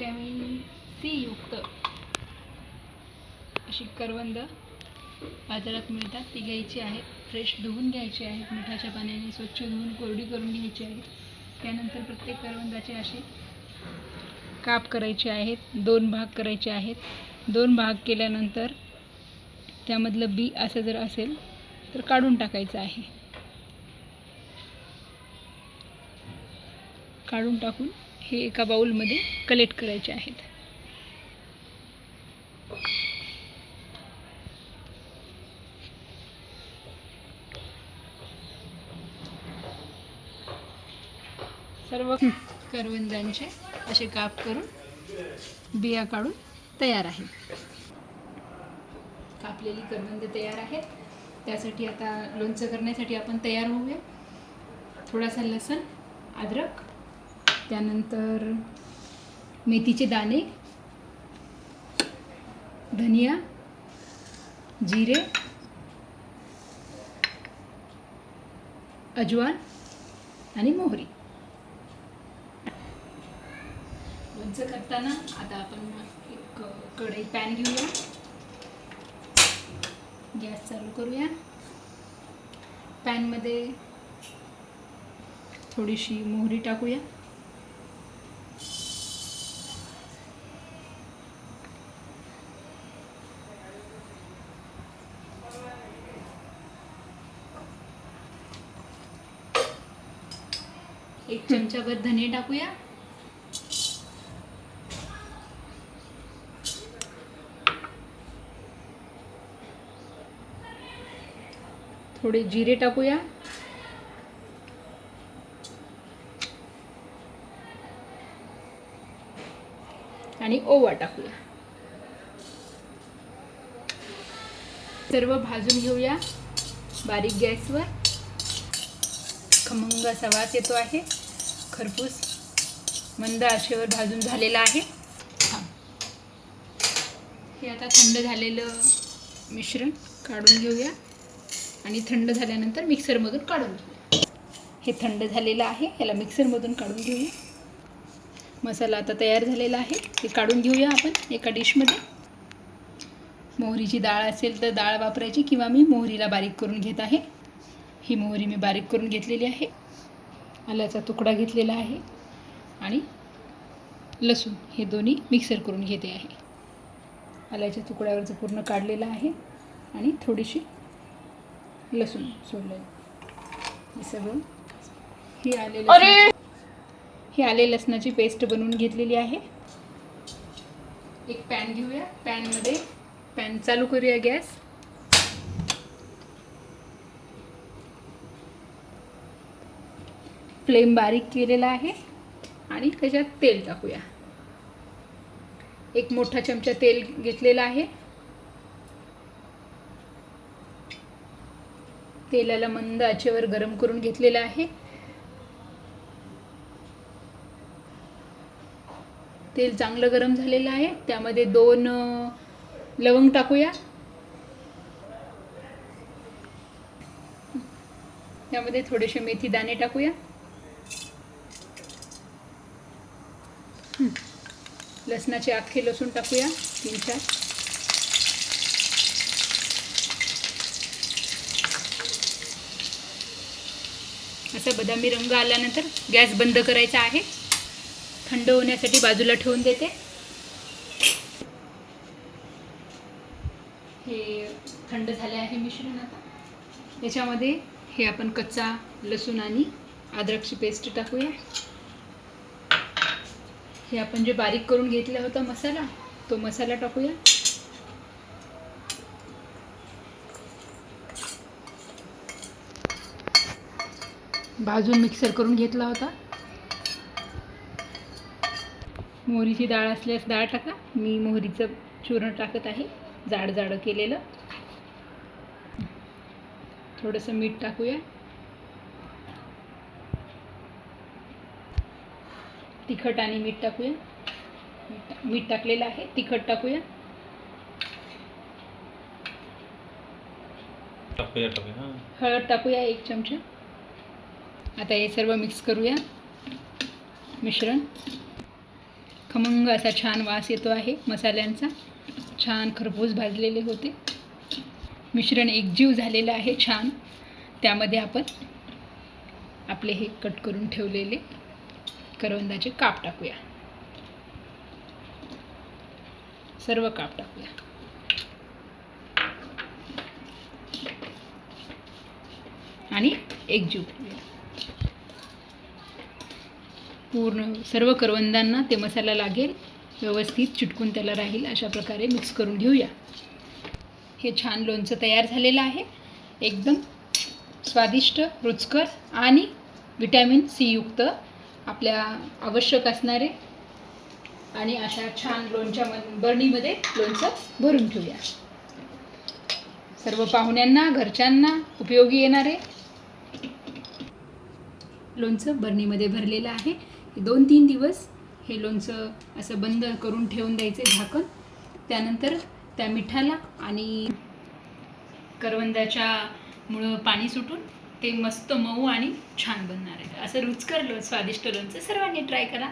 Vitamin C युक्त अशी करवंद बाजारात मिळतात. ती घ्यायची आहेत, फ्रेश धुवून घ्यायची आहेत, मिठाच्या पाण्याने स्वच्छ धुवून कोरडी करून घ्यायची आहे. त्यानंतर प्रत्येक करवंदाचे असे काप करायचे आहेत, 2 भाग करायचे आहेत. 2 भाग केल्यानंतर त्यामधलं बी असं जर असेल तर काढून टाकायचं आहे. काढून टाकून हे एका बाउलमध्ये कलेक्ट करायचे आहेत. सर्व करवंदांचे असे काप करून बिया काढून तयार आहेत. कापलेली करवंद तयार आहेत. त्यासाठी आता लोणचं करण्यासाठी आपण तयार होऊया. थोडासा लसूण, अद्रक, त्यानंतर मेथीचे दाणे, धनिया, जिरे, अजवान आणि मोहरी. लोणचं करताना आता आपण एक कढई पॅन घेऊया, गॅस चालू करूया. पॅनमध्ये थोडीशी मोहरी टाकूया. एक चमचाभर धने टाकूया. थोडे जिरे टाकूया. आणि ओवा टाकूया. सर्व भाजून घेऊया बारीक गॅसवर. खमंग असा वास येतो आहे. खरपूस मंद आचेवर भाजून झालेला आहे. हे आता थंड झालेलं मिश्रण काढून घेऊया आणि थंड झाल्यानंतर मिक्सरमधून काढून घेऊया. हे थंड झालेलं आहे, याला मिक्सरमधून काढून घेऊया. मसाला आता तयार झालेला आहे, ते काढून घेऊया आपण एका डिशमध्ये. मोहरीची डाळ असेल तर डाळ वापरायची, किंवा मी मोहरीला बारीक करून घेत आहे. ही मोहरी मी बारीक करून घेतलेली आहे. आल्याचा तुकडा घेतलेला आहे आणि लसूण, हे दोन्ही मिक्सर करून घेते आहे. आल्याच्या तुकड्यावरचं पूर्ण काढलेलं आहे आणि थोडीशी लसूण सोडलेलं. हे सगळं ही आले लसणाची पेस्ट बनवून घेतलेली आहे. एक पॅन घेऊया. पॅन चालू करूया गॅस. फ्लेम बारीक केलेला आहे आणि त्याच्यात तेल टाकूया. एक मोठा चमचा तेल घेतलेला आहे. तेलाला मंद आचेवर गरम करून घेतलेलं आहे. तेल चांगलं गरम झालेलं आहे. त्यामध्ये 2 लवंग टाकूया. त्यामध्ये थोडेसे मेथी दाणे टाकूया. लसणाचे अख्खे लसूण टाकूया, 3-4. असा बदामी रंग आल्यानंतर गॅस बंद करायचा आहे. थंड होण्यासाठी बाजूला ठेवून देते. हे थंड झाले आहे मिश्रण. आता याच्यामध्ये हे आपण कच्चा लसूण आणि अद्रकची पेस्ट टाकूया. हे आपण जे बारीक करून घेतला होता मसाला, तो मसाला टाकूया. भाजून मिक्सर करून घेतला होता. मोहरीची डाळ असल्यास डाळ टाका. मी मोहरीचं चूर्ण टाकत आहे, जाड जाड केलेलं. थोडंसं मीठ टाकूया. तिखट आणि मीठ टाकूया. मीठ टाकलेलं आहे. तिखट टाकूया. हळद टाकूया 1 चमचा. आता हे सर्व मिक्स करूया मिश्रण. खमंग असा छान वास येतो आहे मसाल्यांचा. छान खरपूस भाजलेले होते. मिश्रण एकजीव झालेलं आहे छान. त्यामध्ये आपण आपले हे कट करून ठेवलेले करवंदाचे काप टाकूया. सर्व काप टाकूया. आणि एकजीव करूया. पूर्ण सर्व करवंदांना ते मसाला लागेल, व्यवस्थित चिटकून त्याला राहील अशा प्रकारे मिक्स करून घेऊया. हे छान लोणचं तयार झालेलं आहे. एकदम स्वादिष्ट, रुचकर आणि व्हिटॅमिन सी युक्त आपल्या आवश्यक असणारे. आणि अशा छान बरणीमध्ये लोणचं भरून ठेवूया. सर्व पाहुण्यांना, घरच्यांना उपयोगी येणारे लोणचं बरणीमध्ये भरलेलं आहे. 2-3 दिवस हे लोणचं असं बंद करून ठेवून द्यायचे झाकण. त्यानंतर त्या मिठाला आणि करवंदाच्या मुळं पाणी सुटून ते मस्त मऊ आणि छान बनणार आहे. असं रुचकर स्वादिष्ट लोणचं सर्वांनी ट्राय करा.